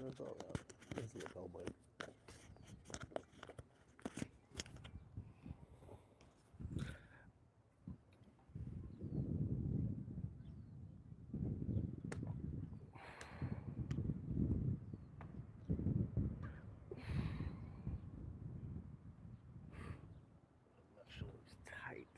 That's all right. Let's see a bell blade. Left shoulder's tight.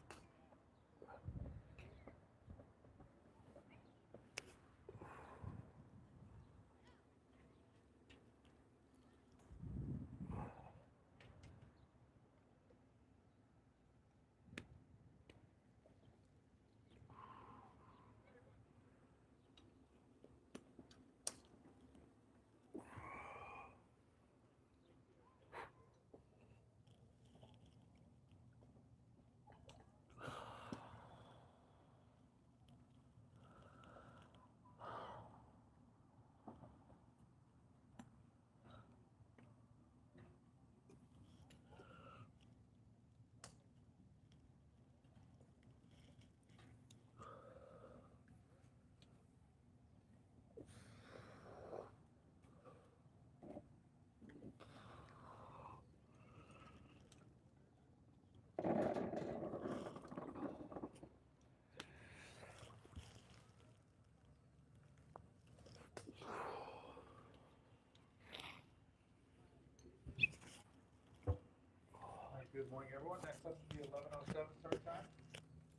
Good morning, everyone. Next up will be 11:07 start time.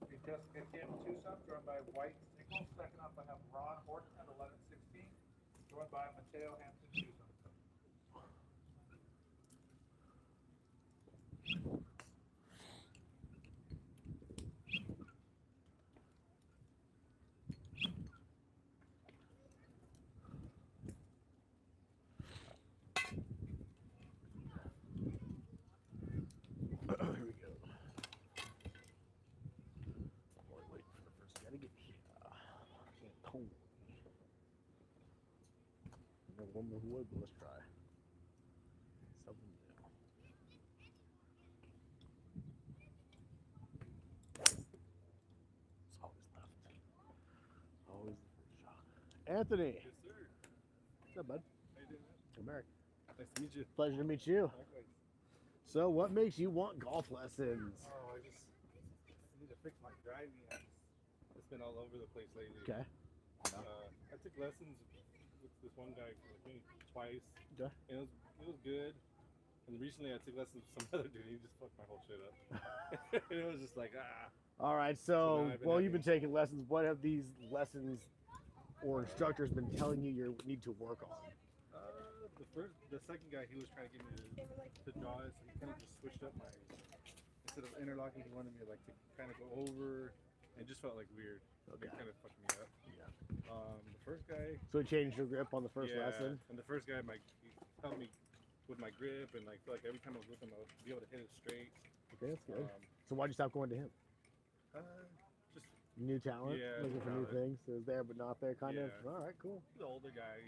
The Jessica Kim Tucson, joined by White Signal. Second up, I have Ron Horton at 11:16, joined by Mateo Hampton Tucson. Here we go. While we wait for the first guy to get here. Tony. Never one more wood, but let's try. Something new. It's always left. Always the first shot. Anthony. Yes, sir. What's up, bud? How you doing, man? Come back. Nice to meet you. Pleasure to meet you. Likewise. So, what makes you want golf lessons? Oh, I just need to fix my driving. It's been all over the place lately. Okay. I took lessons with this one guy maybe twice. Okay. And it was good. And recently I took lessons with some other dude. He just fucked my whole shit up. And it was just like, All right. So So, now I've been well, you've been having- taking lessons. What have these lessons or instructors been telling you you need to work on? the second guy, he was trying to get me to draw it, so he kind of just switched up my, instead of interlocking, he wanted me to kind of go over, and it just felt like weird. Okay. It kind of fucked me up. Yeah. The first guy, So, you changed your grip on the first yeah, lesson. and the first guy, he helped me with my grip, and feel like every time I was with him, I would be able to hit it straight. Okay, that's good. Um, So, why'd you stop going to him? Just New talent, Yeah, looking new for new talent. things. It was there but not there, kind of. Yeah. All right, cool. the older guy,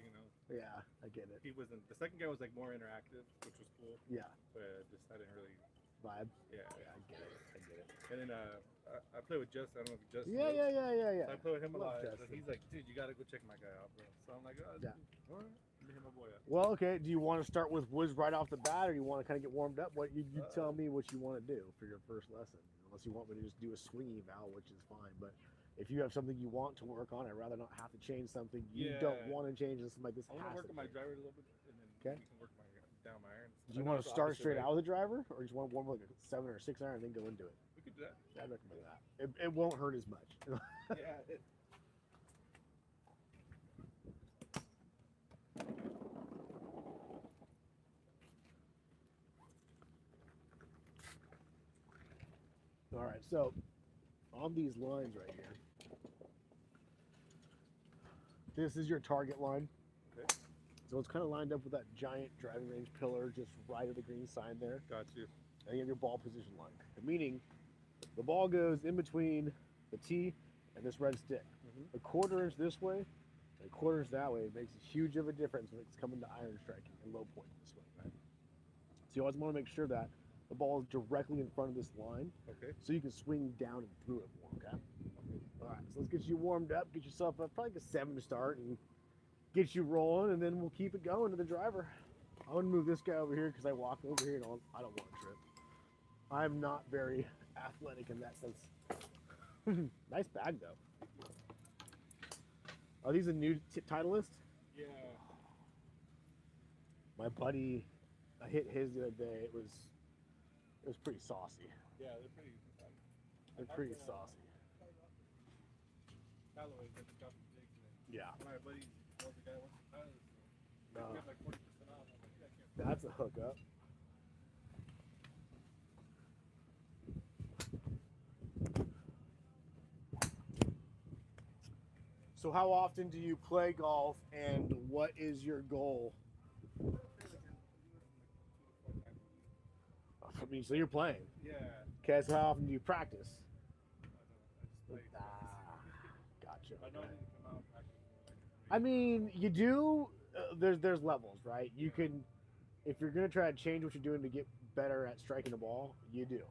Yeah, I get it. he wasn't. The second guy was more interactive, which was cool, Yeah, but just I didn't really. vibe. Yeah. Yeah, I get it. I get it. And then I play with Justin. I don't know if Justin. Yeah, knows. yeah, yeah, yeah, yeah. So I play with him a Love lot. Justin. And he's like, dude, you gotta go check my guy out, bro. So I'm like, oh, Yeah. all right, let me hit my boy up. Well, okay. Do you want to start with woods right off the bat, or you want to kind of get warmed up? What you tell me what you want to do for your first lesson. Unless you want me to just do a swing eval, which is fine. But if you have something you want to work on, I'd rather not have to change something you Yeah. don't want to change. And something like this I want has to work on my change. driver a little bit, and then Okay. we can work down my irons. Do you want to start straight out with the driver, or just want to warm up like a 7 or 6 iron and then go into it? We could do that. I'd recommend that. It won't hurt as much. Yeah. All right, so on these lines right here, this is your target line. Okay. So it's kind of lined up with that giant driving range pillar just right of the green sign there. Got you. And you have your ball position line, meaning the ball goes in between the tee and this red stick. Mhm. A quarter inch this way and a quarter inch that way makes a huge of a difference when it's coming to iron striking and low point this way. Right? So you always want to make sure that the ball is directly in front of this line Okay. so you can swing down and through it more, okay? All right, so let's get you warmed up, get yourself up, probably like a 7 to start, and get you rolling, and then we'll keep it going to the driver. I'm gonna move this guy over here because I walk over here and I don't want to trip. I'm not very athletic in that sense. Nice bag though. Are these a new Titleist? Yeah. My buddy, I hit his the other day. It was pretty saucy. Yeah, they're pretty. They're pretty saucy. Callaway got the drop jigs in it. Yeah. My buddy, the guy wants to pilot, so No. we have like 40% off. I'm like, yeah, I can't. That's a hookup. So how often do you play golf, and what is your goal? I mean, so you're playing. Yeah. Okay, so how often do you practice? I just play. Gotcha. I know okay. I need to come out and practice. I mean, you do. There's levels, right? You can, if you're gonna try to change what you're doing to get better at striking the ball, you do,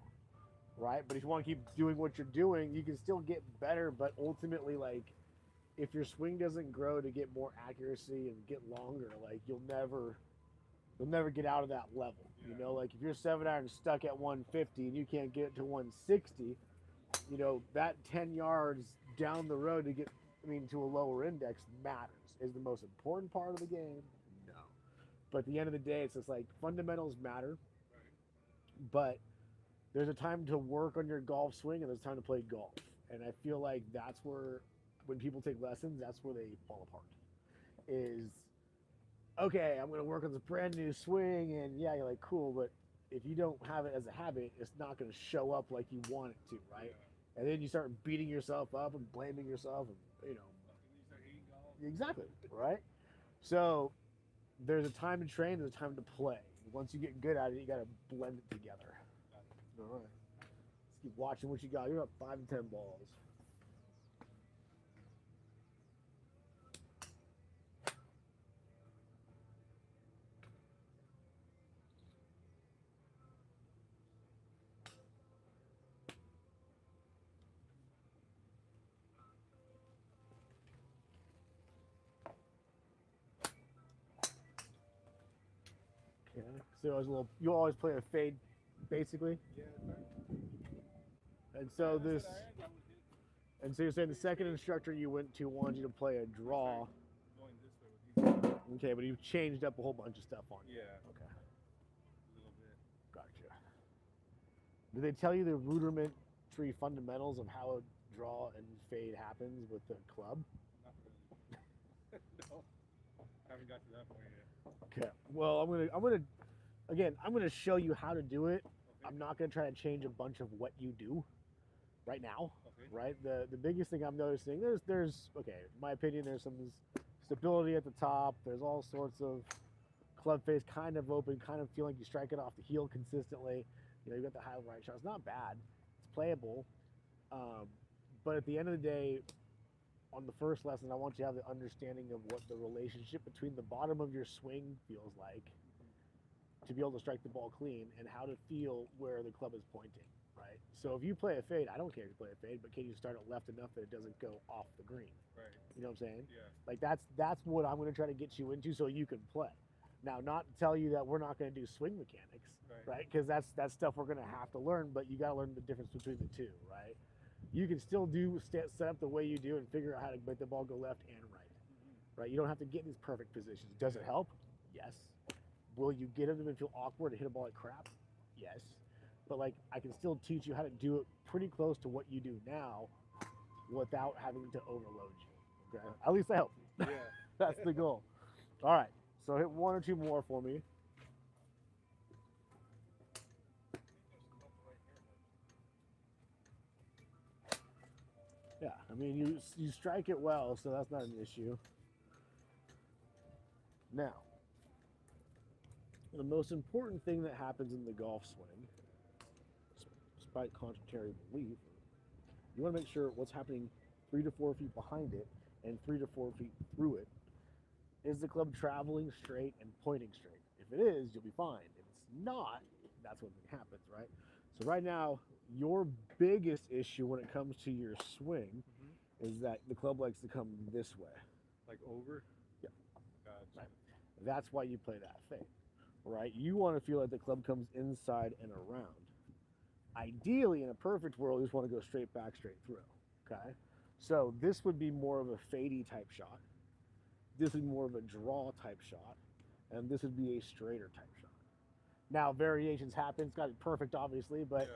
right? But if you want to keep doing what you're doing, you can still get better. But ultimately, like, if your swing doesn't grow to get more accuracy and get longer, like you'll never get out of that level. You know, like if you're 7-iron stuck at 150 and you can't get it to 160, you know, that 10 yards down the road to get, to a lower index matters. Is the most important part of the game? No. But at the end of the day, it's just like fundamentals matter. But there's a time to work on your golf swing and there's time to play golf. And I feel like that's where, when people take lessons, that's where they fall apart. Is, okay, I'm going to work on this brand new swing, and yeah, you're like, cool, but if you don't have it as a habit, it's not going to show up like you want it to, right? And then you start beating yourself up and blaming yourself, and, exactly, right? So there's a time to train, there's a time to play. Once you get good at it, you got to blend it together. All right. Let's keep watching what you got. You're up 5 and 10 balls. Okay. So you always play a fade, basically. Yeah. And so so you're saying the second instructor you went to wanted you to play a draw. Going this way with these. Okay, but you changed up a whole bunch of stuff on you. Yeah. Okay, A little bit. gotcha. Did they tell you the rudimentary fundamentals of how a draw and fade happens with the club? Not really. No. Haven't got to that point yet. Okay. Well, I'm gonna show you how to do it. Okay. I'm not gonna try to change a bunch of what you do right now. Okay. Right? The biggest thing I'm noticing, there's okay, in my opinion, there's some stability at the top. There's all sorts of club face kind of open, kind of feeling like you strike it off the heel consistently. You know, you got the high right shot. It's not bad. It's playable. But at the end of the day, on the first lesson, I want you to have the understanding of what the relationship between the bottom of your swing feels like to be able to strike the ball clean, and how to feel where the club is pointing. Right. So if you play a fade, I don't care if you play a fade, but can you start it left enough that it doesn't go off the green? Right. You know what I'm saying? Yeah. Like that's what I'm going to try to get you into so you can play. Now, not to tell you that we're not going to do swing mechanics, right? Because that's stuff we're going to have to learn, but you got to learn the difference between the two, right? You can still set up the way you do and figure out how to make the ball go left and right, right? You don't have to get in these perfect positions. Does it help? Yes. Will you get them and feel awkward to hit a ball like crap? Yes. But like, I can still teach you how to do it pretty close to what you do now without having to overload you. Okay? At least I hope. Yeah. That's the goal. All right. So hit one or two more for me. Yeah, I mean, you strike it well, so that's not an issue. Now, the most important thing that happens in the golf swing, despite contrary belief, you want to make sure what's happening 3 to 4 feet behind it and 3 to 4 feet through it. Is the club traveling straight and pointing straight? If it is, you'll be fine. If it's not, that's when it happens, right? So right now, your biggest issue when it comes to your swing is that the club likes to come this way. Like over? Yeah. That's why you play that fade, right? You want to feel like the club comes inside and around. Ideally, in a perfect world, you just want to go straight back, straight through. Okay, so this would be more of a fadey type shot. This would be more of a draw type shot, and this would be a straighter type shot. Now, variations happen. It's got to be perfect, obviously, but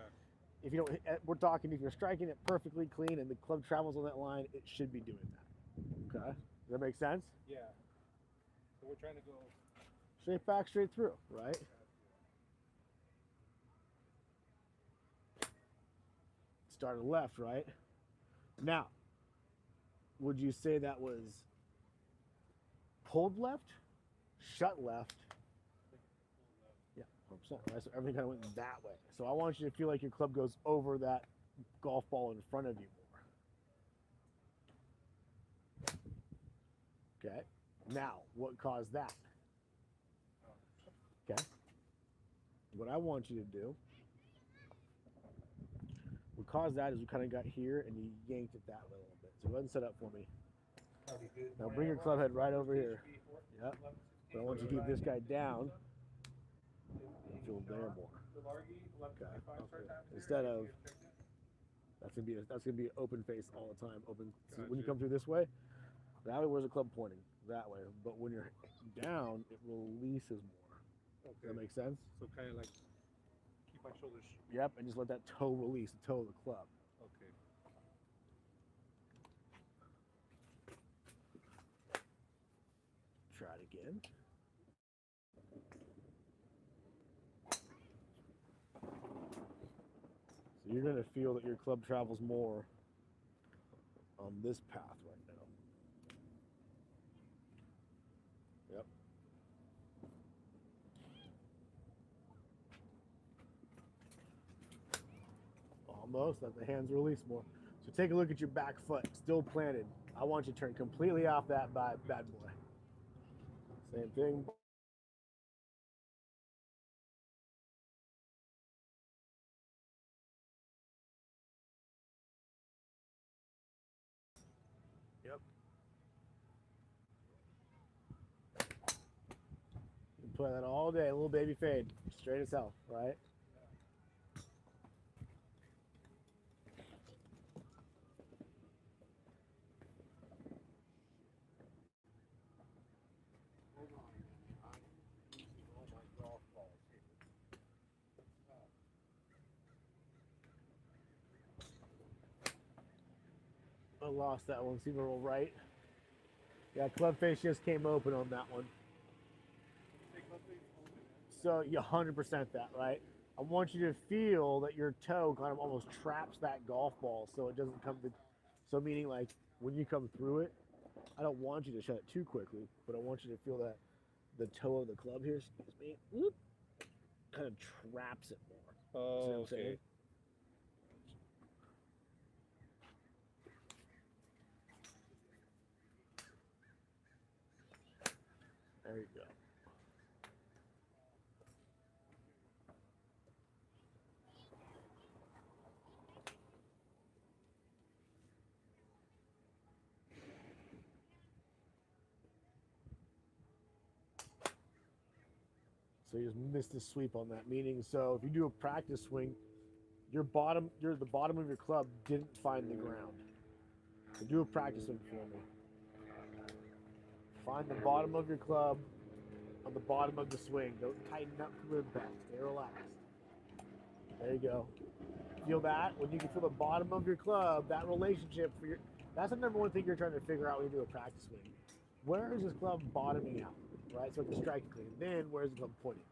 if you don't, we're talking if you're striking it perfectly clean and the club travels on that line, it should be doing that. Okay, does that make sense? Yeah. So we're trying to go straight back, straight through, right? Started left, right? Now, would you say that was pulled left, shut left? Yeah, 100%, right? So everything kind of went that way. So I want you to feel like your club goes over that golf ball in front of you more. Okay. Now, what caused that? Okay. What I want you to do, what caused that is we kind of got here and you yanked it that way a little bit. So go ahead and set up for me. Now bring your club head right over here. Yep. But I want you to keep this guy down and feel there more. Okay. Instead of that's gonna be an open face all the time. Open. So when you come through this way, that way where's the club pointing? That way. But when you're down, it releases more. Okay. Does that make sense? So kind of like keep my shoulders. Yep, and just let that toe release, the toe of the club. Okay. Try it again. So you're going to feel that your club travels more on this path right now. Yep. Almost. Let the hands release more. So take a look at your back foot, still planted. I want you to turn completely off that bad boy. Same thing. Yep. You can play that all day, a little baby fade, straight as hell, right? I lost that one. See the roll right? Yeah, club face just came open on that one. So you 100% that, right? I want you to feel that your toe kind of almost traps that golf ball so it doesn't come to, so meaning like when you come through it, I don't want you to shut it too quickly, but I want you to feel that the toe of the club here, excuse me, whoop, kind of traps it more. Oh, see what I'm saying? There you go. So you just missed the sweep on that. Meaning, so if you do a practice swing, the bottom of your club didn't find the ground. So do a practice swing for me. Find the bottom of your club on the bottom of the swing. Don't tighten up the impact. Stay relaxed. There you go. Feel that? When you can feel the bottom of your club, that relationship for your, that's the number one thing you're trying to figure out when you do a practice swing. Where is this club bottoming out? Right? So it's striking clean. Then where's the club pointing?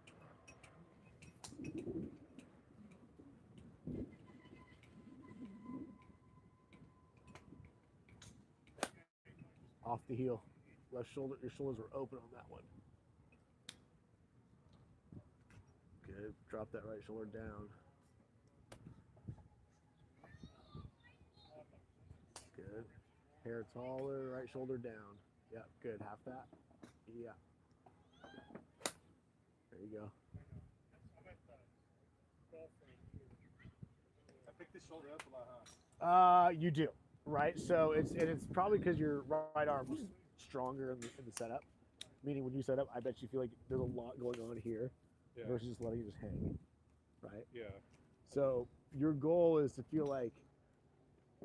Off the heel. Left shoulder, your shoulders were open on that one. Good. Drop that right shoulder down. Good. Hair taller, right shoulder down. Yeah, good. Half that. Yeah. There you go. I picked this shoulder up a lot, huh? You do, right? So it's probably because your right arm's stronger in the setup. Meaning when you set up, I bet you feel like there's a lot going on here Yeah. versus just letting it just hang, right? Yeah. So your goal is to feel like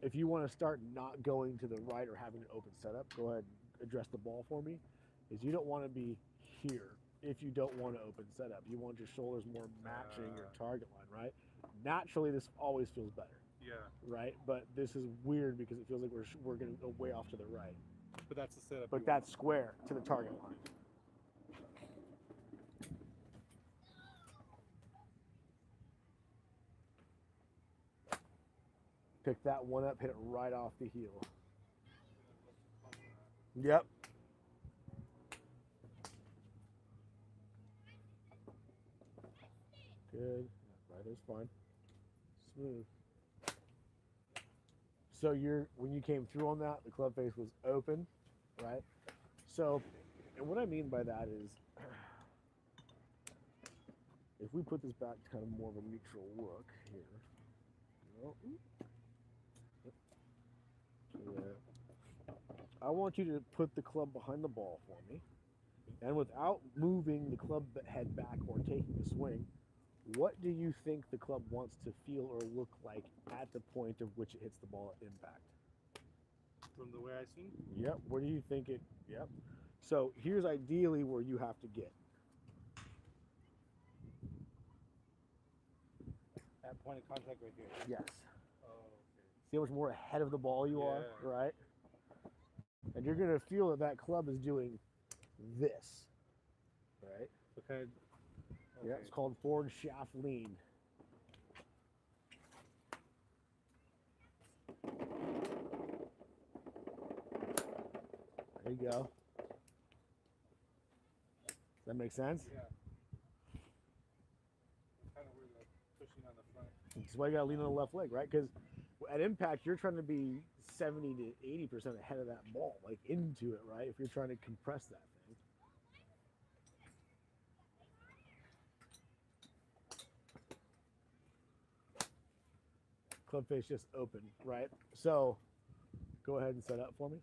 if you want to start not going to the right or having an open setup, go ahead and address the ball for me. Is you don't want to be here if you don't want to open setup. You want your shoulders more matching your target line, right? Naturally, this always feels better, Yeah. right? But this is weird because it feels like we're going to go way off to the right. But that's the setup. But that's square to the target line. Pick that one up, hit it right off the heel. Yep. Good. Right is fine. Smooth. So when you came through on that, the club face was open, right? So, and what I mean by that is, if we put this back to kind of more of a neutral look here, I want you to put the club behind the ball for me, and without moving the club head back or taking a swing, what do you think the club wants to feel or look like at the point of which it hits the ball at impact? From the way I swing? Yep. Where do you think it? Yep. So here's ideally where you have to get. At point of contact right here. Yes. Oh, okay. See how much more ahead of the ball you are, Yeah. right? And you're gonna feel that club is doing this, right? So kind of, Yeah, it's called forward shaft lean. There you go. Does that make sense? Yeah. Kind of weird, like pushing on the front. That's why you gotta lean on the left leg, right? Because at impact, you're trying to be 70 to 80% ahead of that ball, like into it, right? If you're trying to compress that thing. Club face just open, right? So go ahead and set up for me.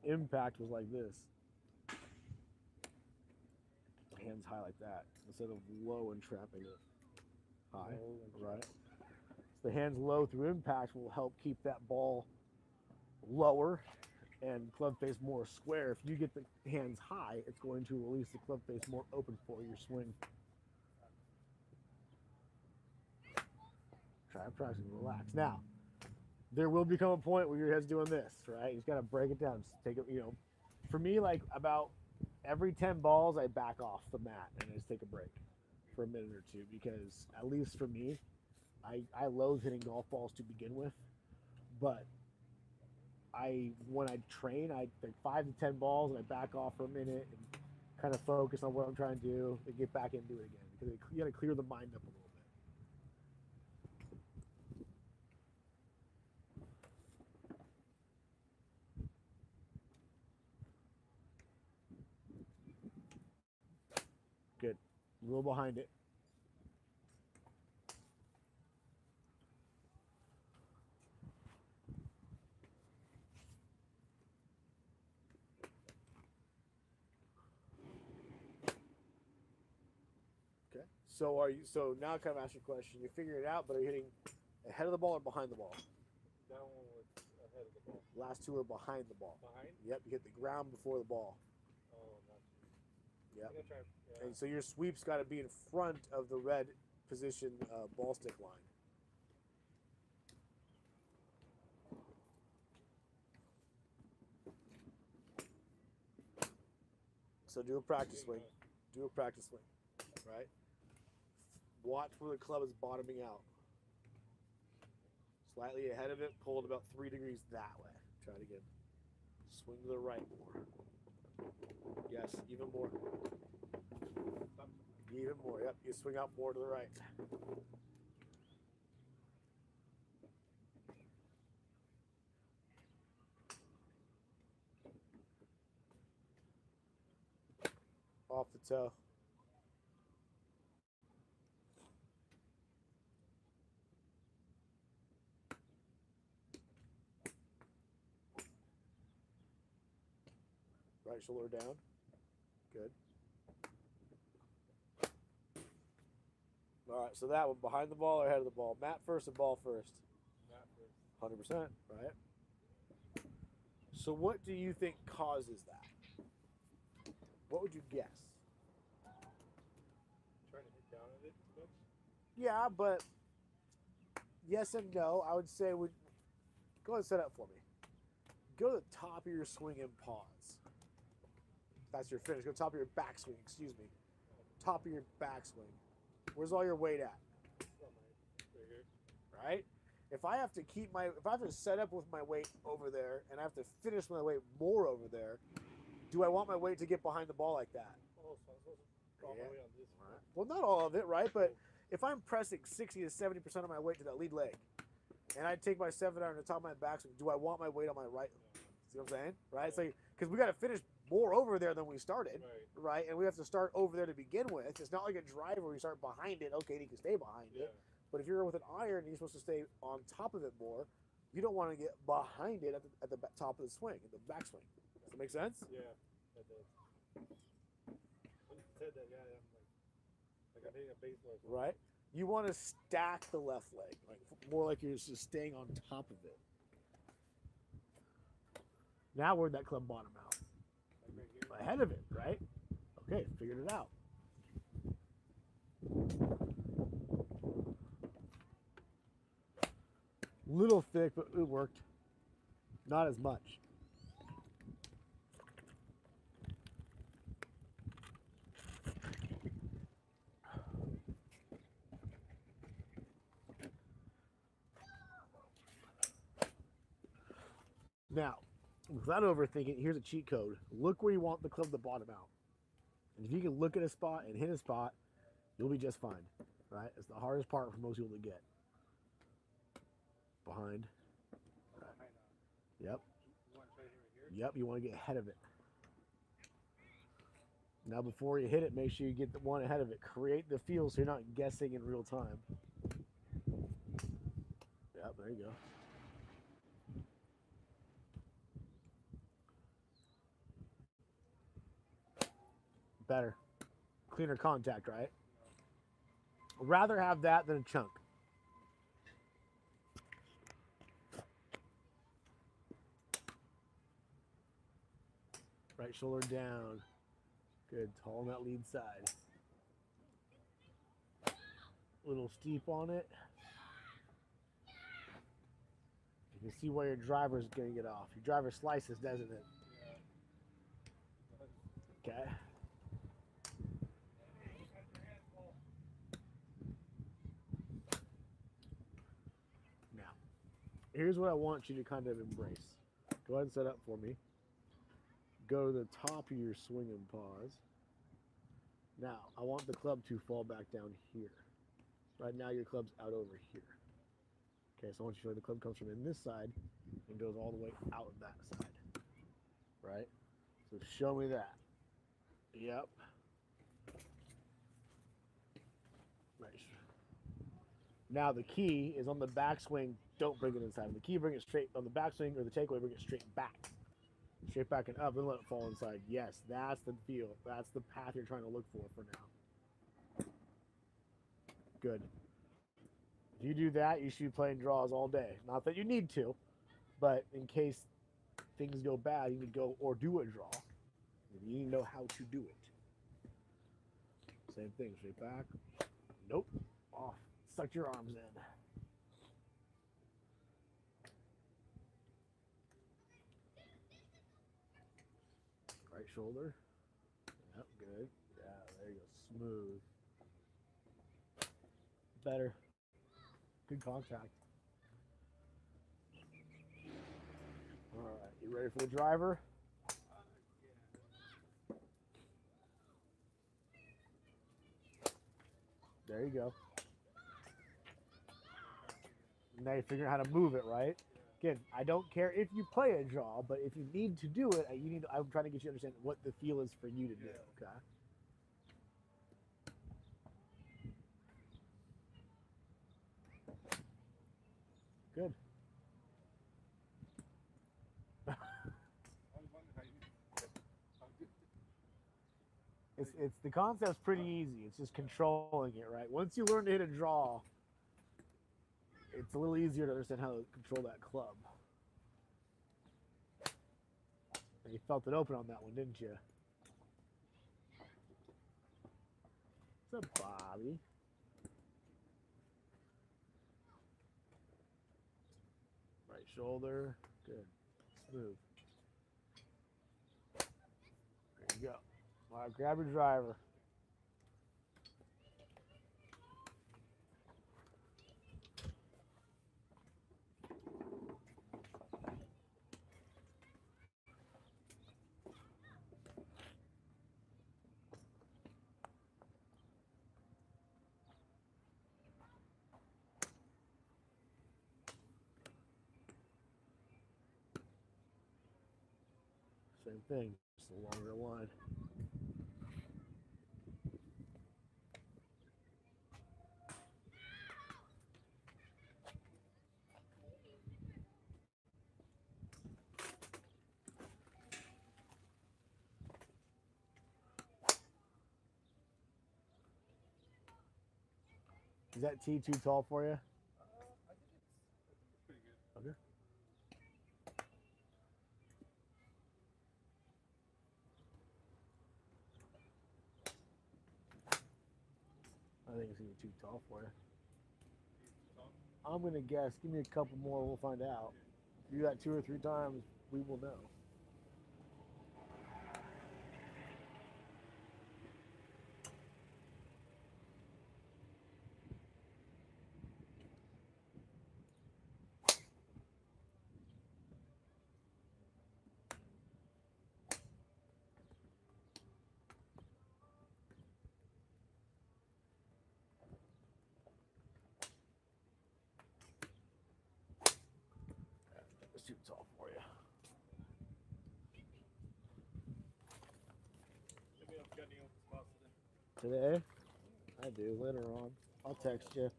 Impact was like this. Hands high like that instead of low and trapping it high, right? So the hands low through impact will help keep that ball lower and club face more square. If you get the hands high, it's going to release the club face more open for your swing. Try practicing, relax. Now, there will become a point where your head's doing this, right? You just gotta break it down. Just take it, for me, like about every 10 balls, I back off the mat and I just take a break for a minute or two because at least for me, I loathe hitting golf balls to begin with, but when I train, I take 5 to 10 balls and I back off for a minute and kind of focus on what I'm trying to do and get back into it again because you gotta clear the mind up a little bit. Good. A little behind it. Okay. So now I kind of ask you a question. You're figuring it out, but are you hitting ahead of the ball or behind the ball? That one was ahead of the ball. Last two are behind the ball. Behind? Yep, you hit the ground before the ball. Oh, not too. Yep. I'm gonna try. Yeah. And so your sweep's got to be in front of the red position ball stick line. So do a practice swing. Do a practice swing, right? Watch where the club is bottoming out. Slightly ahead of it, pull it about 3 degrees that way. Try it again. Swing to the right more. Yes, even more. Even more, yep. You swing out more to the right. Off the toe. Right shoulder down. Good. All right, so that one, behind the ball or ahead of the ball? Mat first or ball first? Mat first. 100%, right? So what do you think causes that? What would you guess? Trying to hit down at it too much. Yeah, but yes and no. I would say, go ahead and set up for me. Go to the top of your swing and pause. That's your finish. Go to the top of your backswing, excuse me. Top of your backswing. Where's all your weight at? Right here. Right? If I have to set up with my weight over there and I have to finish my weight more over there, do I want my weight to get behind the ball like that? Oh, so I'm supposed to draw my weight on this. Right. Well, not all of it, right? But if I'm pressing 60 to 70% of my weight to that lead leg, and I take my 7-iron to the top of my backswing, do I want my weight on my right? See what I'm saying? Right? So, because we got to finish more over there than we started, right? And we have to start over there to begin with. It's not like a driver where you start behind it. Okay, and you can stay behind it. But if you're with an iron and you're supposed to stay on top of it more, you don't want to get behind it at the top of the swing, at the backswing. Does that make sense? Yeah, that does. When you said that, yeah, I'm like I'm hitting a baseball. Right? You want to stack the left leg, like more like you're just staying on top of it. Now where'd that club bottom out? Like right here. Ahead of it, right? Okay, figured it out. Little thick, but it worked. Not as much. Now, without overthinking, here's a cheat code. Look where you want the club to bottom out. And if you can look at a spot and hit a spot, you'll be just fine, right? It's the hardest part for most people to get. Behind. Right. Yep. Yep, you want to get ahead of it. Now before you hit it, make sure you get the one ahead of it. Create the feel so you're not guessing in real time. Yep, there you go. Better. Cleaner contact, right? I'd rather have that than a chunk. Right shoulder down. Good. Tall on that lead side. Little steep on it. You can see where your driver's going to get off. Your driver slices, doesn't it? Okay. Now, here's what I want you to kind of embrace. Go ahead and set up for me. Go to the top of your swing and pause. Now, I want the club to fall back down here. Right now, your club's out over here. Okay, so I want you to feel like the club comes from in this side and goes all the way out of that side. Right? So show me that. Yep. Nice. Now, the key is on the backswing. Don't bring it inside. The key, bring it straight on the backswing, or the takeaway, bring it straight back. Straight back and up, and let it fall inside. Yes, that's the feel. That's the path you're trying to look for now. Good. If you do that, you should be playing draws all day. Not that you need to, but in case things go bad, you need to go or do a draw. You need to know how to do it. Same thing, straight back. Nope. Off. Suck your arms in. Right shoulder. Yep, good. Yeah, there you go. Smooth. Better. Good contact. All right, you ready for the driver? There you go. Now you're figuring out how to move it, right? Again, I don't care if you play a draw, but if you need to do it, I'm trying to get you to understand what the feel is for you to do, okay? Good. I was wondering how It's the concept's pretty easy. It's just controlling it, right? Once you learn to hit a draw, it's a little easier to understand how to control that club. And you felt it open on that one, didn't you? What's up, Bobby? Right shoulder, good, smooth. There you go. All right, grab your driver. Same thing, just a longer line. Is that tee too tall for you? I think it's pretty good. Okay. I think it's gonna be too tall for you. I'm gonna guess. Give me a couple more, we'll find out. If you do that 2 or 3 times, we will know. It's too tall for you. Let me know if you got any open spots today. Today? I do, later on. I'll text you.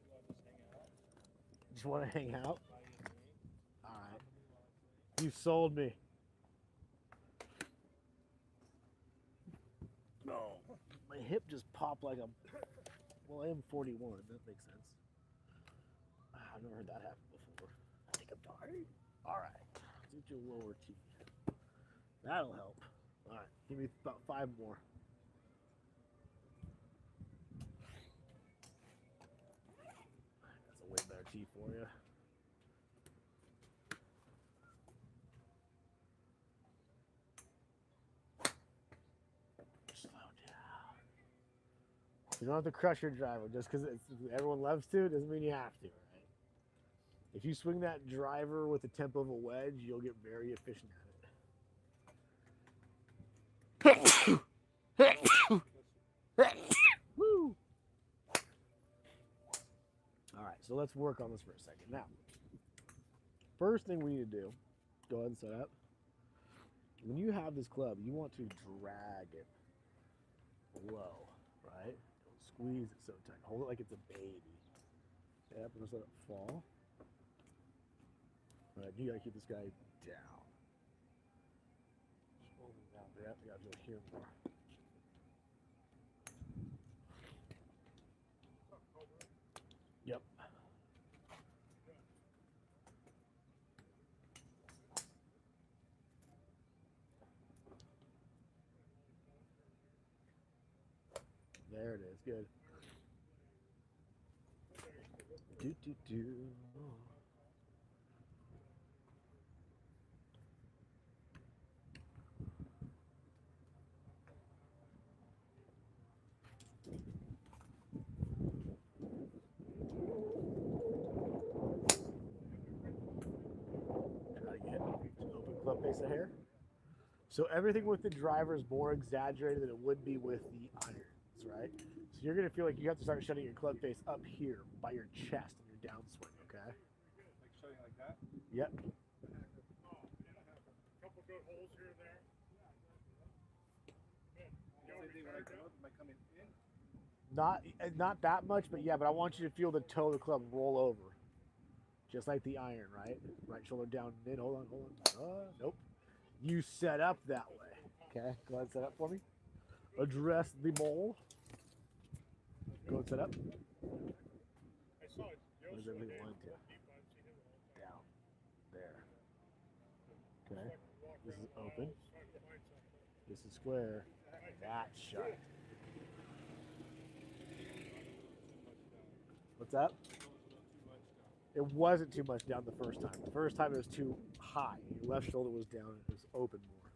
Just want to hang out? Alright. You sold me. No. My hip just popped like a. Well, I am 41. That makes sense. I've never heard that happen before. I think I'm tired. Alright. Let's do your lower T. That'll help. Alright. Give me about 5 more. That's a way better tee for you. Slow down. You don't have to crush your driver just because everyone loves to. Doesn't mean you have to, right? If you swing that driver with the tempo of a wedge, you'll get very efficient at it. Woo! All right, so let's work on this for a second. Now, first thing we need to do, go ahead and set up. When you have this club, you want to drag it low, right? Don't squeeze it so tight. Hold it like it's a baby. Yep, and just let it fall. All right, you gotta keep this guy down. Just hold him down. Yep, you gotta do it here more. Yep. There it is. Good. Do do do. Open club face of hair. So everything with the driver is more exaggerated than it would be with the irons, right? So you're gonna feel like you have to start shutting your club face up here by your chest on your downswing, okay? Like showing like that? Yep. Couple good holes here and there. Same thing when I come up, am I coming in? Not that much, but yeah, but I want you to feel the toe of the club roll over. Just like the iron, right? Right shoulder down, mid, hold on. Nope. You set up that way. Okay, go ahead and set up for me. address the ball. Go and set up. Where's everything aligned to? Down. There. Okay. This is open. This is square. That's shut. What's that? It wasn't too much down the first time. The first time it was too high. Your left shoulder was down and it was open more.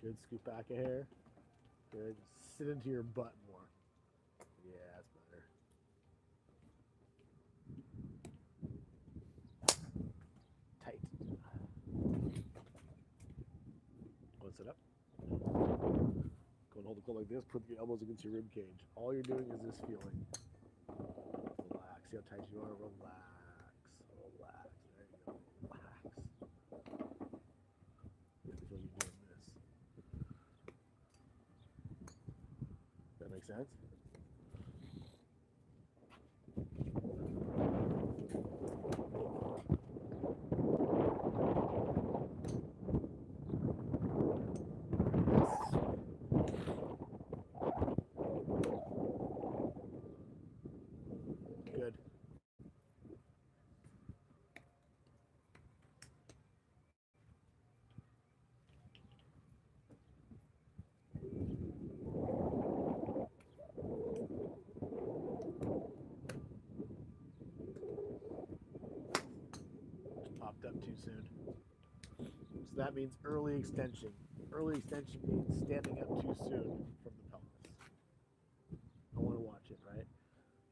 Good. Scoop back a hair. Good. Sit into your butt more. Yeah, that's better. Tight. Go and sit up. Go and hold the club like this. Put your elbows against your rib cage. All you're doing is this feeling. Relax. See how tight you are? Relax. Relax. There you go. Relax. You have to feel you're doing this. That make sense? Good. Popped up too soon. So that means early extension. Early extension means standing up too soon from the pelvis. I want to watch it, right?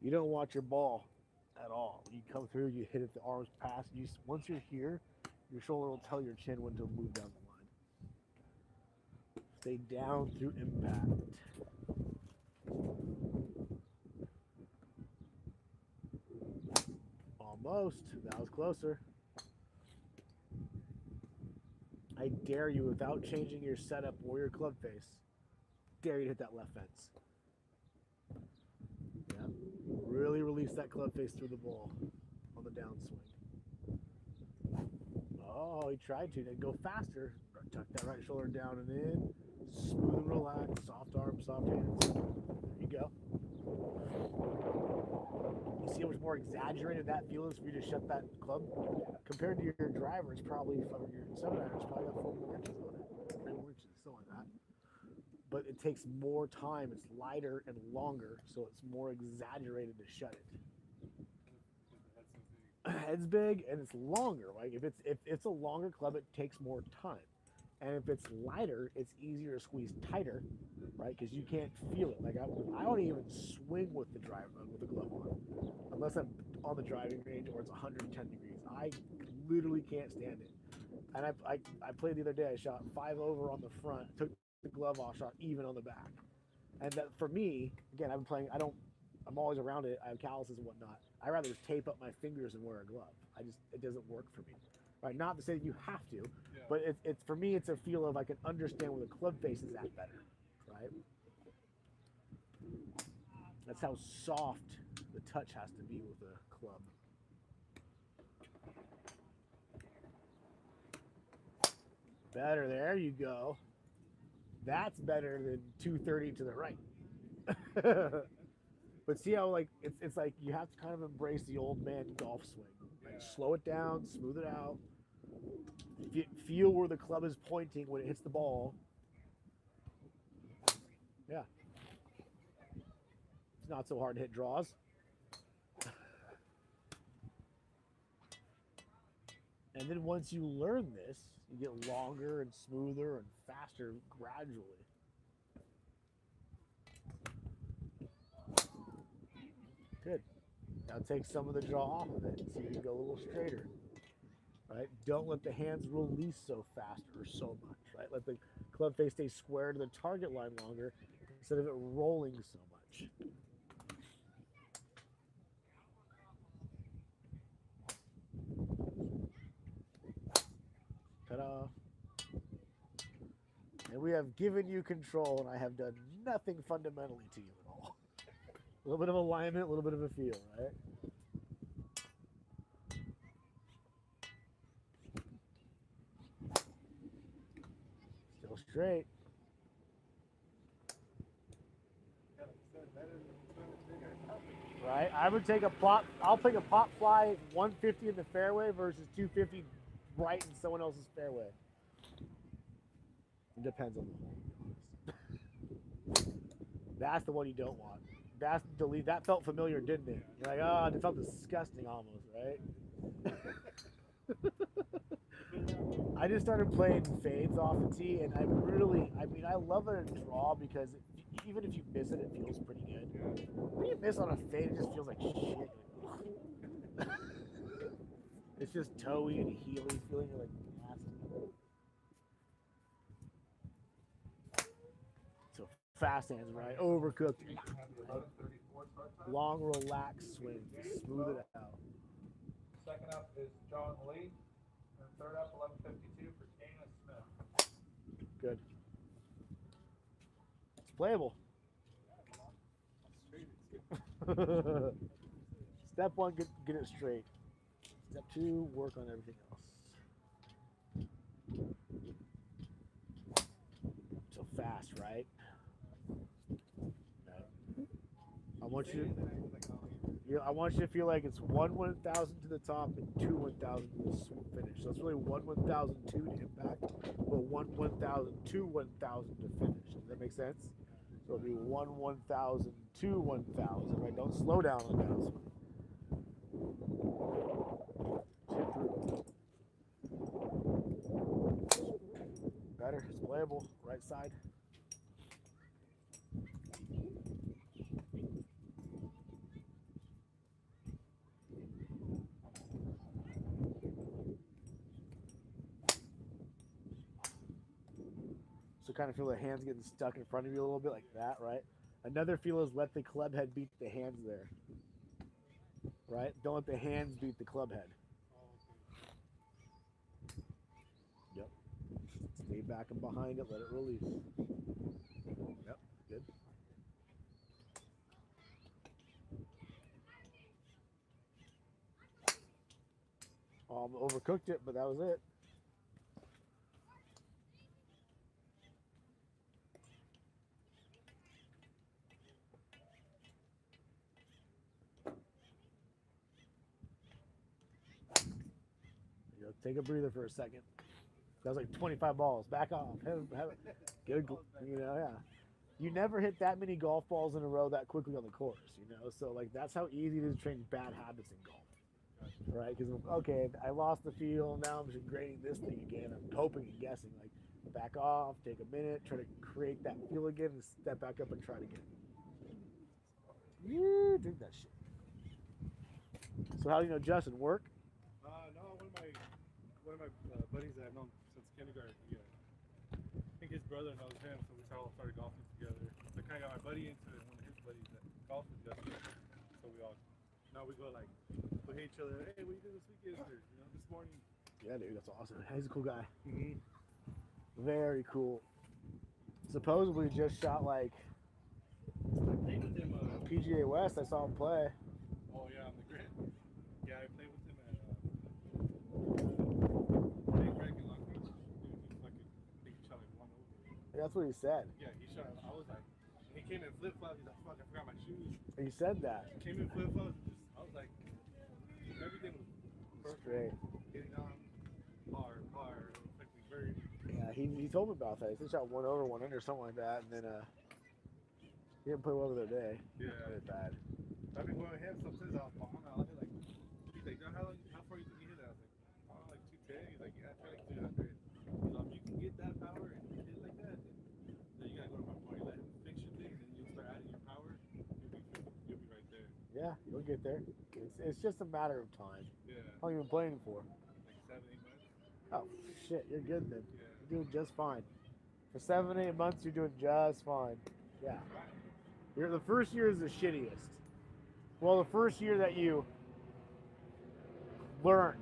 You don't watch your ball at all. You come through, you hit it, the arms pass. Once you're here, your shoulder will tell your chin when to move down the line. Stay down through impact. Almost. That was closer. I dare you, without changing your setup or your club face, dare you to hit that left fence. Yeah. Really release that club face through the ball on the downswing. Oh, he tried to. Then go faster. Tuck that right shoulder down and in. Smooth and relax. Soft arms, soft hands. There you go. You see how much more exaggerated that feels for you to shut that club? Compared to your driver, it's probably, your 7-iron, it's probably got 4 more inches on it. 3 more inches, something like that. But it takes more time. It's lighter and longer, so it's more exaggerated to shut it. Head's big and it's longer. Like if it's a longer club, it takes more time. And if it's lighter, it's easier to squeeze tighter, right? Because you can't feel it. Like I don't even swing with the driver with the glove on, unless I'm on the driving range or it's 110 degrees. I literally can't stand it. And I played the other day. I shot 5 over on the front, took the glove off, shot even on the back. And that for me, again, I've been playing. I'm always around it. I have calluses and whatnot. I rather tape up my fingers than wear a glove. It doesn't work for me. Right? Not to say that you have to, but it's for me. It's a feel of I can understand where the club face is at better, right? That's how soft the touch has to be with a club. Better. There you go. That's better than 230 to the right. But see how it's like you have to kind of embrace the old man golf swing. Right? Slow it down, smooth it out. Feel where the club is pointing when it hits the ball. Yeah. It's not so hard to hit draws. And then once you learn this, you get longer and smoother and faster gradually. Good. Now take some of the draw off of it. See if you can go a little straighter. Right? Don't let the hands release so fast or so much. Right? Let the club face stay square to the target line longer instead of it rolling so much. Ta-da. And we have given you control, and I have done nothing fundamentally to you at all. A little bit of alignment, a little bit of a feel, right? straight. Yeah, like I said, that is perfect. Right? I would take a pop. I'll take a pop fly 150 in the fairway versus 250 right in someone else's fairway. It depends on the hole. That's the one you don't want. That's delete. That felt familiar, didn't it? You're like, oh, it felt disgusting almost, right? I just started playing fades off the tee, and I mean, I love it in draw because even if you miss it, it feels pretty good. When you miss on a fade, it just feels like shit. It's just toey and heely feeling like nasty. So fast hands, right? Overcooked. You have the 11:34 start time. Long, relaxed swing. Smooth it out. Second up is John Lee. And third up, 11:52 for Dana Smith. Good. It's playable. Step one, get it straight. Step two, work on everything else. So fast, right? I want you. I want you to feel like it's 1/1000 to the top and 2/1000 to the finish. So it's really 1/1002 to impact, but 1/1000 1,000 to finish. Does that make sense? So it'll be 1/1000 1,000. Right? Don't slow down on that. Better. It's playable. Right side. So kind of feel the hands getting stuck in front of you a little bit like that, right? Another feel is let the club head beat the hands there. Right? Don't let the hands beat the club head. Yep. Stay back and behind it, let it release. Yep, good. Overcooked it, but that was it. Take a breather for a second. That was like 25 balls. Back off. Good, yeah. You never hit that many golf balls in a row that quickly on the course, So like that's how easy it is to train bad habits in golf, right? Because okay, I lost the feel. Now I'm just grading this thing again. I'm hoping and guessing. Like back off, take a minute, try to create that feel again, and step back up and try it again. You drink that shit. So how do you know Justin? Work? No, one of my buddies that I've known since kindergarten. Yeah, I think his brother knows him, so we all started golfing together. So I kind of got my buddy into it, and one of his buddies that golfed with Justin. So now we go like, we hit each other. Hey, what you doing this weekend? Or, this morning. Yeah, dude, that's awesome. He's a cool guy. Very cool. Supposedly just shot like PGA West. I saw him play. Oh yeah, on the grid. Yeah, I played with him at That's what he said. Yeah, he shot. I was like, he came in flip flops. He's like, fuck, I forgot my shoes. He said that. He came in flip flops. I was like, everything was perfect. Straight. Getting on, par, like we buried. Yeah, he told me about that. He shot 1 over, 1 under, something like that, and then he didn't play well the other day. Yeah. Really bad. I've been going with him sometimes. I was bombing. I was like, he's like, how far you think you hit that? I was like, like 210. He's like, yeah, I try like 200. He's like, if you can get that power and hit it like that, then you gotta go to my point. Let him fix your things, and you'll start adding your power. You'll be right there. Yeah, you'll get there. It's just a matter of time. Yeah. How long you been playing for? Like 7, 8 months. Oh shit, you're good then. Yeah. You're doing just fine. For 7, 8 months, you're doing just fine. Yeah. The first year is the shittiest. Well, the first year that you learn.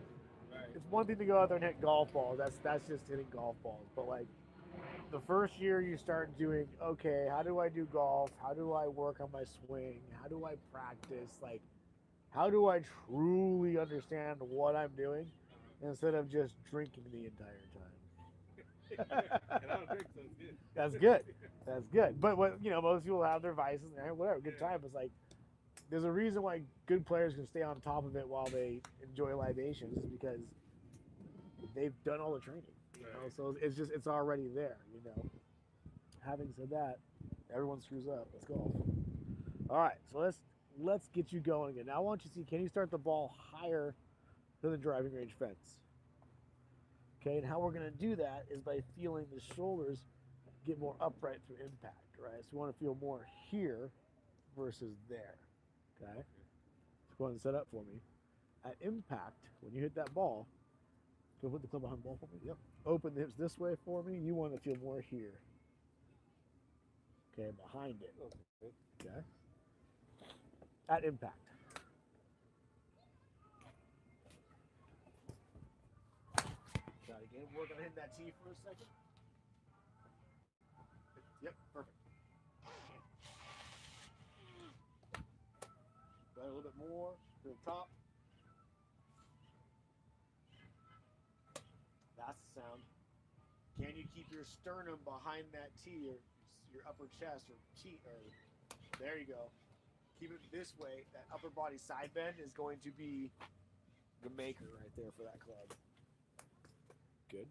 Right. It's one thing to go out there and hit golf balls. That's just hitting golf balls. But like the first year you start doing, okay, how do I do golf? How do I work on my swing? How do I practice? Like, how do I truly understand what I'm doing instead of just drinking the entire time? And I don't drink, so it's good. That's good. That's good. But what most people have their vices and whatever, good Yeah. time. It's like there's a reason why good players can stay on top of it while they enjoy libations is because they've done all the training. Right. So it's already there. Having said that, everyone screws up. Let's go. All right, so let's get you going again. Now I want you to see, can you start the ball higher than the driving range fence? Okay, and how we're going to do that is by feeling the shoulders get more upright through impact, right? So you want to feel more here versus there, okay? So go ahead and set up for me. At impact, when you hit that ball, go put the club behind the ball for me. Yep. Open the hips this way for me. You want to feel more here. Okay, behind it. Okay. At impact. Try it again. We're gonna hit that T for a second. Yep, perfect. Got a little bit more to the top. That's the sound. Can you keep your sternum behind that T or your upper chest or T or there you go. Keep it this way. That upper body side bend is going to be the maker right there for that club. Good.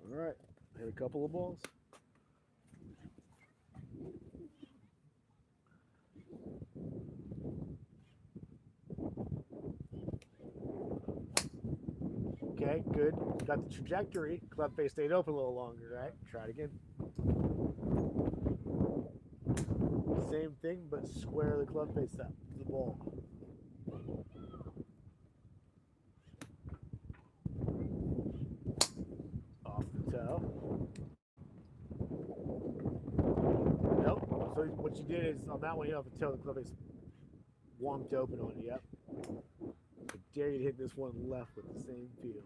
All right. Hit a couple of balls. Okay, good. Got the trajectory. Club face stayed open a little longer, right? Try it again. Same thing, but square the club face up to the ball. Off the toe. Nope. So what you did is on that one, you off the toe, the club face warmed open on you. Yep. I dare you to hit this one left with the same feel.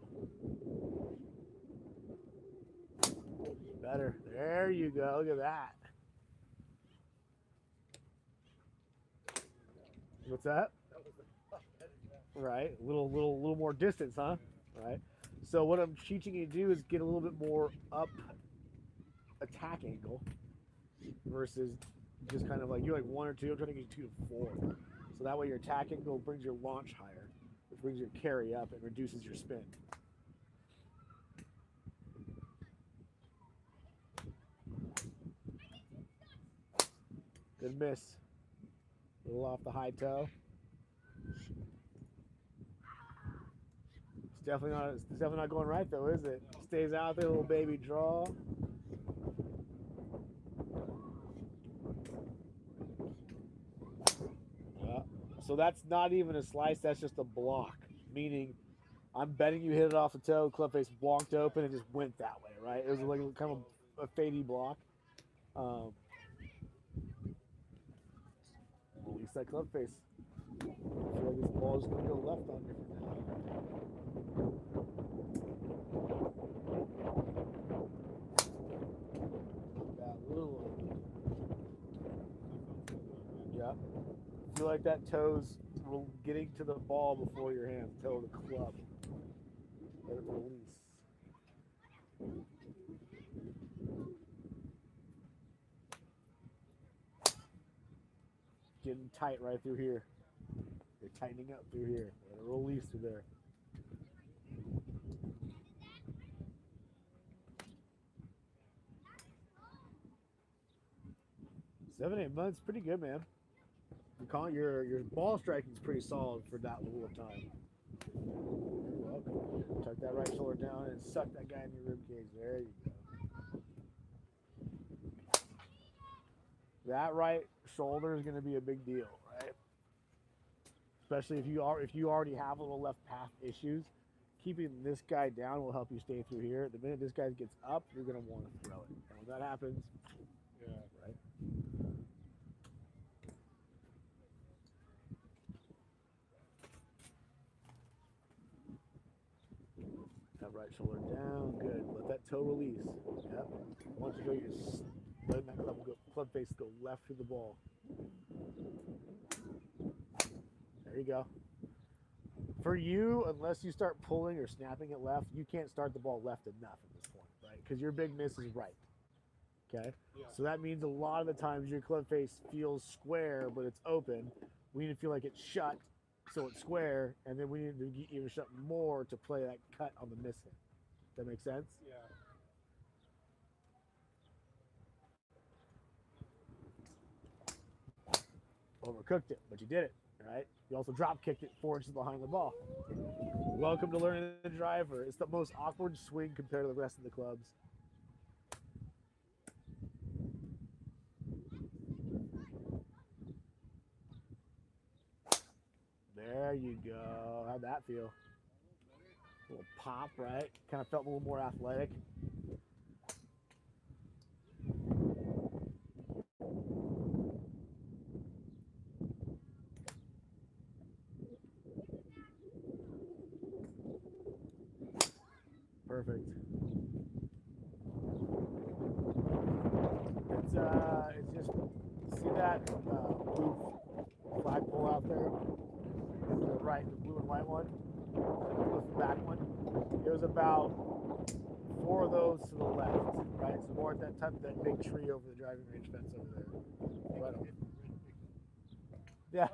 Better. There you go. Look at that. What's that? Right. A little more distance, huh? Right. So what I'm teaching you to do is get a little bit more up attack angle versus just kind of like you're like 1 or 2. I'm trying to get you 2 to 4. So that way your attack angle brings your launch higher, which brings your carry up and reduces your spin. Good miss. A little off the high toe. It's definitely not going right though, is it? Stays out there, little baby draw. Yeah. So that's not even a slice, that's just a block. Meaning I'm betting you hit it off the toe, club face walked open and just went that way, right? It was like kind of a fadey block. Release that club face. I feel like this ball is going to go left on you for now. That little. Yeah. Feel like that toe's getting to the ball before your hand. Toe of the club. Let it release. Getting tight right through here. You're tightening up through here. Let it release through there. Seven, 8 months, pretty good, man. Your ball striking is pretty solid for that level of time. You're welcome. Tuck that right shoulder down and suck that guy in your rib cage. There you go. That right shoulder is going to be a big deal, right? Especially if you already have a little left path issues. Keeping this guy down will help you stay through here. The minute this guy gets up, you're going to want to throw it. And when that happens, Yeah. right? That right shoulder down, good. Let that toe release. Yep. Once you go, you're just letting that club face go left through the ball. There you go. For you, unless you start pulling or snapping it left, you can't start the ball left enough at this point. right? Because your big miss is right. Okay. Yeah. So that means a lot of the times your club face feels square, but it's open. We need to feel like it's shut, so it's square, and then we need to get even shut more to play that cut on the miss hit. That make sense? Yeah. Overcooked it, but you did it, right? You also drop kicked it 4 inches behind the ball. Welcome to learning the driver. It's the most awkward swing compared to the rest of the clubs. There you go. How'd that feel? A little pop, right? Kind of felt a little more athletic. Perfect. It's just, see that blue flagpole out there? To the right, the blue and white one. The back one. It was about 4 of those to the left, right? So more at that type of that big tree over the driving range fence over there. Right on. Yeah.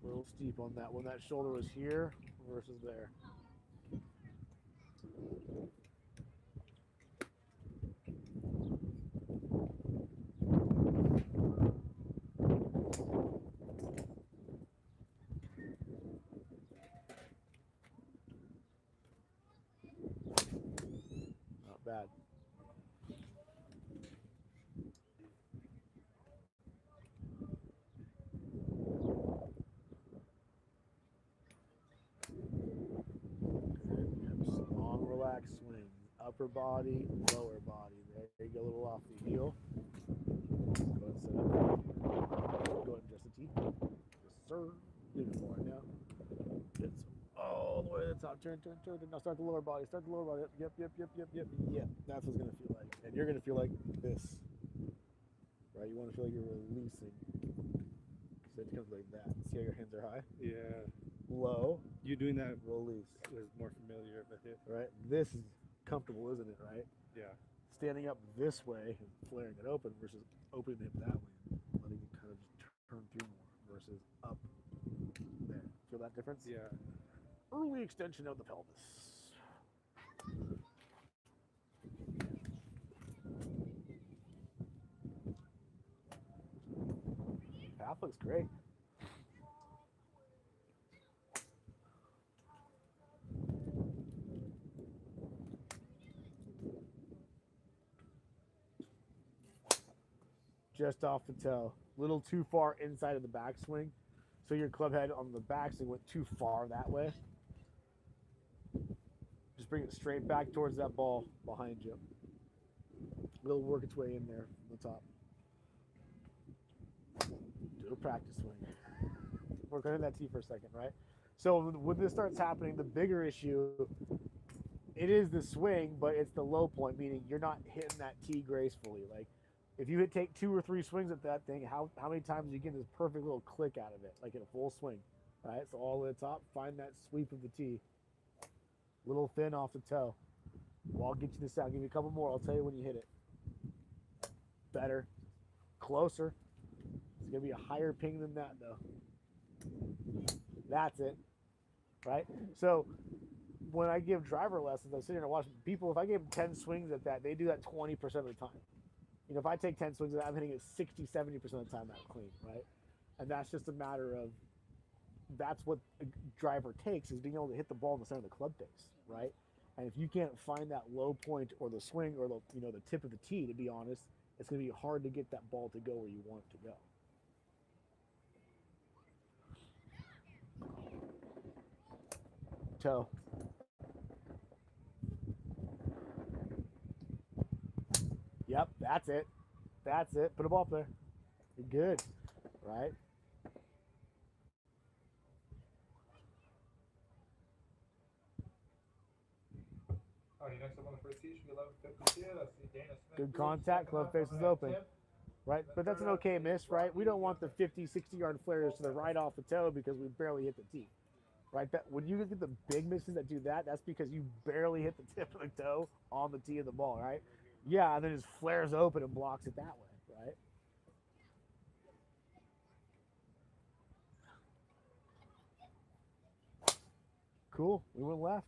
A little steep on that one. That shoulder was here versus there. Not bad. Long, relaxed swing. Upper body, lower body. There you go, a little off the heel. Go ahead and set up. Go ahead and adjust the tee. Yes, sir. Leave it for right now. Get some all the way to the top. Turn. Now start the lower body. Start the lower body. Yep. That's what it's going to feel like. And you're going to feel like this. Right? You want to feel like you're releasing. So it comes like that. See how your hands are high? Yeah. Low. You doing that Release. was more familiar of a hit. Right? This is comfortable, isn't it? Right? Yeah. Standing up this way and flaring it open versus opening it that way and letting it kind of just turn through more versus up there. Feel that difference? Yeah. Early extension of the pelvis. Path looks great. Just off the toe. Little too far inside of the backswing. So your club head on the backswing went too far that way. Just bring it straight back towards that ball behind you. It'll work its way in there from the top. Do a practice swing. We're going to hit that tee for a second, right? So when this starts happening, the bigger issue, it is the swing, but it's the low point, meaning you're not hitting that tee gracefully. Like, if you take 2 or 3 swings at that thing, how many times do you get this perfect little click out of it, like in a full swing, right? So all the way to the top, find that sweep of the tee. Little thin off the toe. Well, I'll get you this out. Give you a couple more. I'll tell you when you hit it. Better. Closer. It's going to be a higher ping than that, though. That's it, right? So when I give driver lessons, I'm sitting there watching people. If I give them 10 swings at that, they do that 20% of the time. You know, if I take 10 swings, I'm hitting it 60, 70% of the time out clean, right? And that's just a matter of, that's what a driver takes, is being able to hit the ball in the center of the club face, right? And if you can't find that low point or the swing or the, you know, the tip of the tee, to be honest, it's going to be hard to get that ball to go where you want it to go. Toe. Yep, that's it. That's it. Put a ball up there. You're good, right? Oh, you know Next up on the first tee should be 11:52. I see Dana Smith. Good leading, contact, second club up, face I'm is gonna have open. Tim. Right, but that's an okay miss, right? We don't want the 50, 60-yard flares to the right off the toe because we barely hit the tee. Right? That when you get the big misses that do that, that's because you barely hit the tip of the toe on the tee of the ball, right? Yeah, and then it just flares open and blocks it that way, right? Cool. We went left.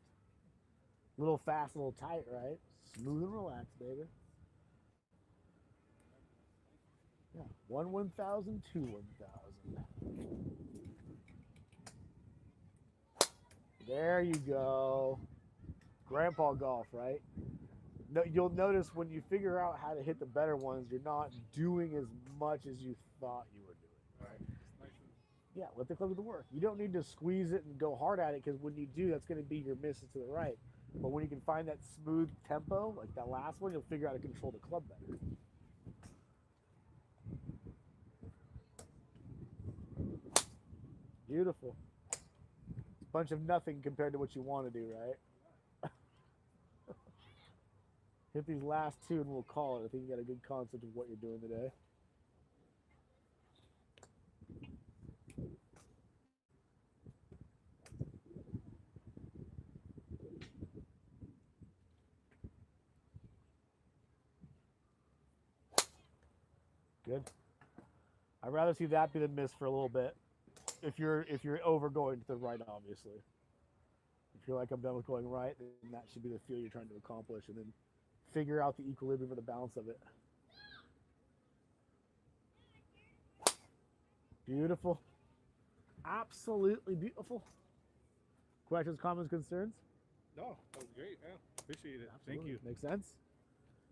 Little fast, little tight, right? Smooth and relaxed, baby. Yeah. 1,000, 2 1,000. There you go. Grandpa golf, right? No, you'll notice when you figure out how to hit the better ones, you're not doing as much as you thought you were doing. Right. It's nice and Yeah, let the club do the work. You don't need to squeeze it and go hard at it because when you do, that's going to be your misses to the right. But when you can find that smooth tempo, like that last one, you'll figure out how to control the club better. Beautiful. Bunch of nothing compared to what you want to do, right? Hit these last two and we'll call it. I think you got a good concept of what you're doing today. Good. I'd rather see that be the miss for a little bit. If you're over going to the right, obviously. If you're like, I'm done with going right, then that should be the feel you're trying to accomplish, and then figure out the equilibrium or the balance of it. Beautiful. Absolutely beautiful. Questions, comments, concerns? no, that was great. Yeah, appreciate it. Absolutely. Thank you. Makes sense?